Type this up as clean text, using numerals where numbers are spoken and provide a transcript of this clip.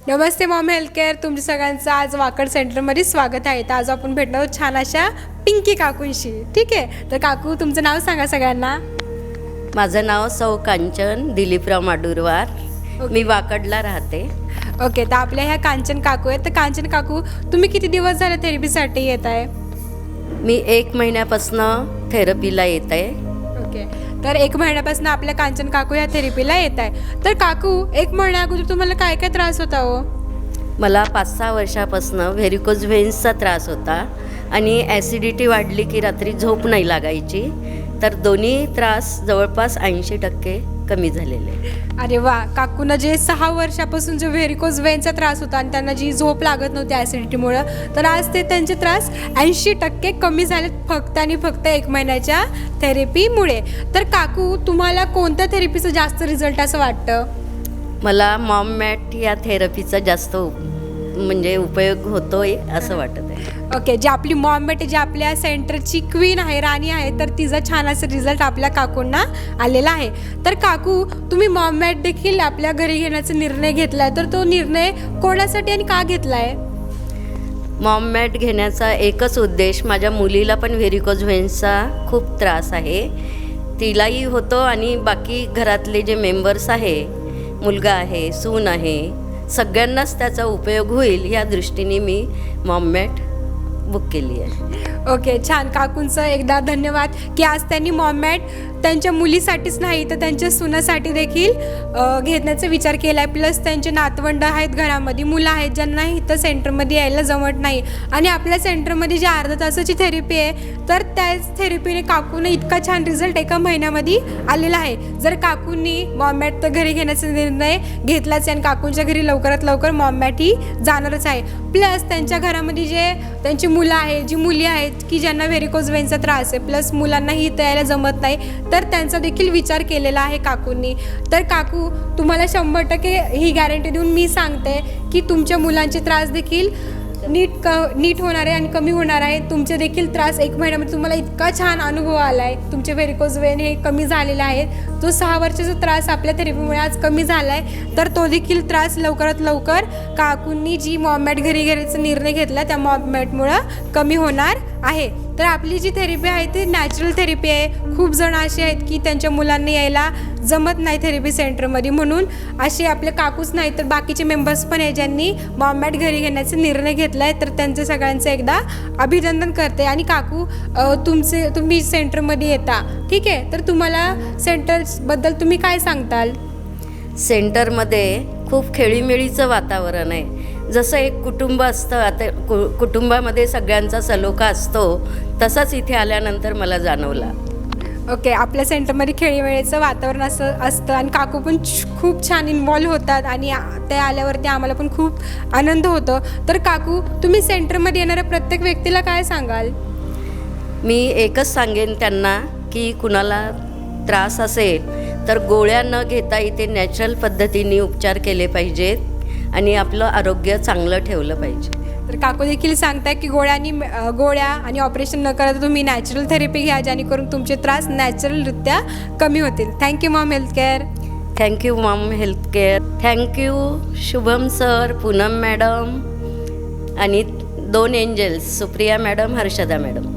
नमस्ते Maugham health care. तुमच्या सगळ्यांचं आज वाकड सेंटरमध्ये स्वागत आहे. तर आज आपण भेटणार आहोत छान अशा पिंकी काकूंशी. ठीक आहे, तर काकू तुमचं नाव सांगा सगळ्यांना. माझं नाव सौ कांचन दिलीपराव माडुरवार. मी वाकडला राहते. ओके, तर आपल्या ह्या कांचन काकू आहेत. तर कांचन काकू, तुम्ही किती दिवस झाले थेरपीसाठी येत आहे? मी 1 महिन्यापासून थेरपीला येत आहे. ओके, तर 1 महिन्यापासून आपल्या कांचन काकू ह्या थेरपीला येत आहे. तर काकू, 1 महिन्या अगोदर तुम्हाला काय काय त्रास होता हो? मला 5-6 वर्षापासून व्हेरिकोज व्हेन्सचा त्रास होता आणि ॲसिडिटी वाढली की रात्री झोप नाही लागायची. तर दोन्ही त्रास जवळपास 80% कमी झालेले. अरे वा, काकूंना जे 6 वर्षापासून जो व्हेरिकोज वेनचा त्रास होता आणि त्यांना जी झोप लागत नव्हती ॲसिडिटीमुळं, तर आज ते त्यांचे त्रास 80% कमी झालेत फक्त आणि फक्त 1 महिन्याच्या थेरपीमुळे. तर काकू, तुम्हाला कोणत्या थेरपीचं जास्त रिझल्ट असं वाटतं? मला मॉम मॅट या थेरपीचा जास्त म्हणजे उपयोग होतोय असं वाटत आहे. ओके, जी आपली मॉम मॅट जी आपल्या सेंटरची क्वीन आहे, राणी आहे, तर तिचा छान असं रिझल्ट आपल्या काकूंना आलेला आहे. तर काकू, तुम्ही मॉम मॅट देखील आपल्या घरी घेण्याचा निर्णय घेतला आहे, तर तो निर्णय कोणासाठी आणि का घेतला आहे? मॉम मॅट घेण्याचा एकच उद्देश, माझ्या मुलीला पण व्हेरिकोज व्हेन्सचा खूप त्रास आहे. तिलाही होतो आणि बाकी घरातले जे मेंबर्स आहे, मुलगा आहे, सून आहे, सगळ्यांनाच त्याचा उपयोग होईल या दृष्टीने मी मॉम मॅट बुक केली आहे. ओके, छान. काकूंचं एकदा धन्यवाद की आज त्यांनी मॉम मॅट त्यांच्या मुलीसाठीच नाही तर त्यांच्या सुनासाठी देखील घेण्याचा विचार केला आहे. प्लस त्यांचे नातवंड आहेत, घरामध्ये मुलं आहेत ज्यांना इथं सेंटरमध्ये यायला जमत नाही आणि आपल्या सेंटरमध्ये जी अर्धा तासाची थेरपी आहे, तर त्याच थेरपीने काकूंना इतका छान रिझल्ट 1 महिन्यामध्ये आलेला आहे. जर काकूंनी मॉम मॅट तर घरी घेण्याचा निर्णय घेतलाच आहे आणि काकूंच्या घरी लवकरात लवकर मॉम मॅट ही जाणारच आहे. प्लस त्यांच्या घरामध्ये जे त्यांची मुलं आहेत, जी मुली आहेत की ज्यांना व्हेरिकोज वेनचा त्रास आहे, प्लस मुलांनाही इथं यायला जमत नाही, तर त्यांचा देखील विचार केलेला आहे काकूंनी. तर काकू, तुम्हाला 100% ही गॅरंटी देऊन मी सांगते की तुमच्या मुलांचे त्रास देखील नीट होणार आहे आणि कमी होणार आहे. तुमचे देखील त्रास 1 महिन्यामध्ये तुम्हाला इतका छान अनुभव आला आहे. तुमचे व्हेरिकोज वेन हे कमी झालेले आहेत. जो 6 वर्षाचा त्रास आपल्या थेरपीमुळे आज कमी झाला आहे, तर तो देखील त्रास लवकरात लवकर काकूंनी जी मॉम मॅट घरी घ्यायचा निर्णय घेतला त्या मॉम मॅटमुळं कमी होणार आहे. तर आपली जी थेरपी आहे ती नॅचरल थेरपी आहे. खूप जण असे आहेत की त्यांच्या मुलांना यायला जमत नाही थेरपी सेंटरमध्ये, म्हणून असे आपले काकूच नाही तर बाकीचे मेंबर्स पण आहे ज्यांनी मॉम मॅट घरी घेण्याचा निर्णय घेतला आहे. तर त्यांचं सगळ्यांचं एकदा अभिनंदन करते. आणि काकू, तुम्ही सेंटरमध्ये येता, ठीक आहे, तर तुम्हाला सेंटरबद्दल तुम्ही काय सांगताल? सेंटरमध्ये खूप खेळीमेळीचं वातावरण आहे. जसं एक कुटुंब असतं, आता कुटुंबामध्ये सगळ्यांचा सलोखा असतो, तसाच इथे आल्यानंतर मला जाणवला. ओके, आपल्या सेंटरमध्ये खेळीमेळीचं वातावरण असतं आणि काकू पण खूप छान इन्वॉल्व होतात आणि ते आल्यावरती आम्हाला पण खूप आनंद होतो. तर काकू, तुम्ही सेंटरमध्ये येणाऱ्या प्रत्येक व्यक्तीला काय सांगाल? मी एकच सांगेन त्यांना की कुणाला त्रास असेल तर गोळ्या न घेता इथे नॅचरल पद्धतीने उपचार केले पाहिजेत आणि आपलं आरोग्य चांगलं ठेवलं पाहिजे. तर काकू देखील सांगताय की गोळ्या आणि ऑपरेशन न करता तुम्ही नॅचरल थेरपी घ्या, जेणेकरून तुमचे त्रास नॅचरलरित्या कमी होतील. Thank you mom health care. Thank you mom health care. Thank you Shubham sir, Poonam madam आणि 2 angels, Supriya madam, Harshada madam.